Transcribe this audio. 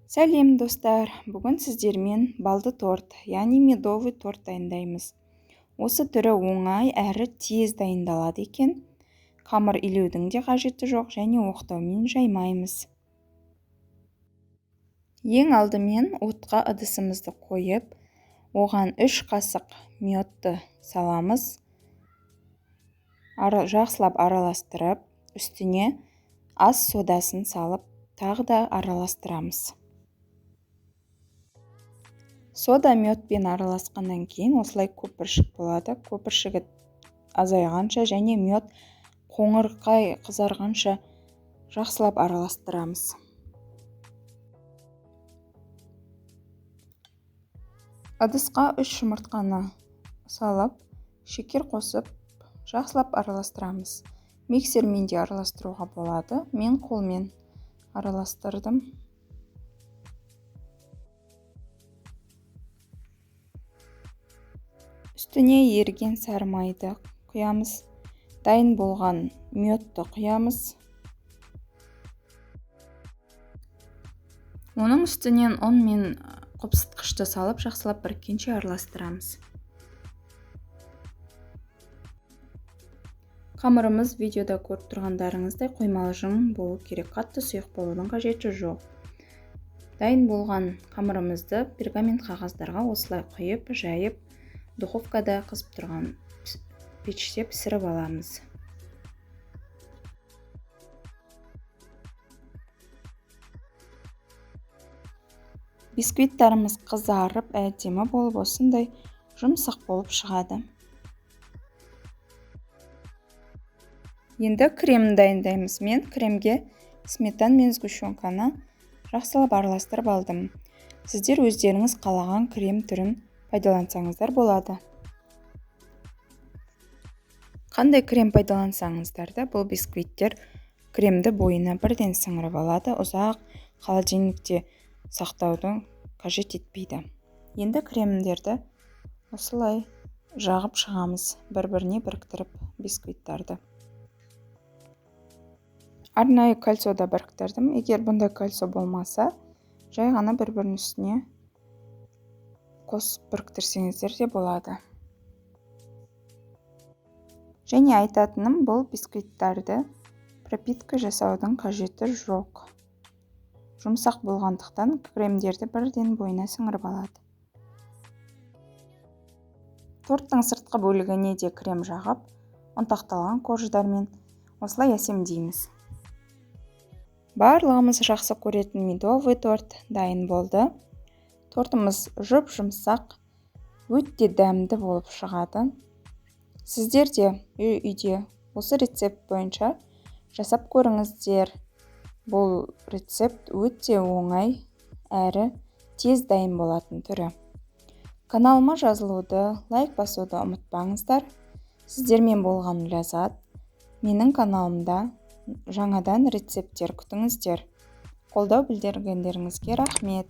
Сәлем достар, бүгін сіздермен балды торт, яғни медовый торт дайындаймыз. Осы түрі оңай әрі тез дайындалады екен. Қамыр илеудің де қажеті жоқ және оқтаумен жаймаймыз. Ең алдымен отқа ыдысымызды қойып, оған 3 қасық медті саламыз. Жақсылап араластырып, үстіне ас содасын салып, тағы да араластырамыз. Сода медпен араласқаннан кейін осылай көпіршік болады. Көпіршігі азайғанша және мед қоңырқай қызарғанша жақсылап араластырамыз. Ыдысқа 3 жұмыртқаны салып, шекер қосып, жақсылап араластырамыз. Миксермен де араластыруға болады. Мен қолмен араластырдым. Үстіне еріген сары майды құямыз. Дайын болған медті құямыз. Оның үстінен ұн мен қопсытқышты салып, жақсылап біріккенше араластырамыз. Қамырымыз видеода көріп тұрғандарыңыздай қоймалы жың болу керек, қатты сұйық болудың қажеті жоқ. Дайын болған қамырымызды пергамент қағаздарға осылай құйып, жайып, духовкада қызып тұрған пеште пісіріп аламыз. Бисквиттарымыз қызарып, әдемі болып, осындай жұмсақ болып шығады. Енді кремін дайындаймыз. Мен кремге сметана мен сгущенканы жақсылап араластырып алдым. Сіздер өздеріңіз қалаған крем түрін пайдалансаңыздар болады. Қандай крем пайдалансаңыздар да, бұл бисквиттер кремді бойына бірден сіңіріп алады, ұзақ холодильникте сақтауды қажет етпейді. Енді кремдерді осылай жағып шығамыз, бір-біріне біріктіріп бисквиттарды. Арнайы кальцода біріктірдім. Егер бұндай кальцо болмаса, жай ғана бір-бірінің үстіне қосып біріктірсеңіздер де болады. Және айтатыным, бұл бисквиттарды пропитка жасаудың қажеті жоқ. Жұмсақ болғандықтан кремдерді бірден бойына сіңіріп алады. Торттың сыртқы бөлігіне де крем жағып, ұнтақталған корждармен осылай әсемдейміз. Барлығымыз жақсы көретін медовый торт дайын болды. Тортымыз жұп-жұмсақ, өте дәмді болып шығады. Сіздер де үйде осы рецепт бойынша жасап көріңіздер. Бұл рецепт өте оңай әрі тез дайын болатын түрі. Каналыма жазылуды, лайк басуды ұмытпаңыздар. Сіздермен болған ләззат. Менің каналымда жаңадан рецепттер күтіңіздер. Қолдау білдіргендеріңізге рахмет.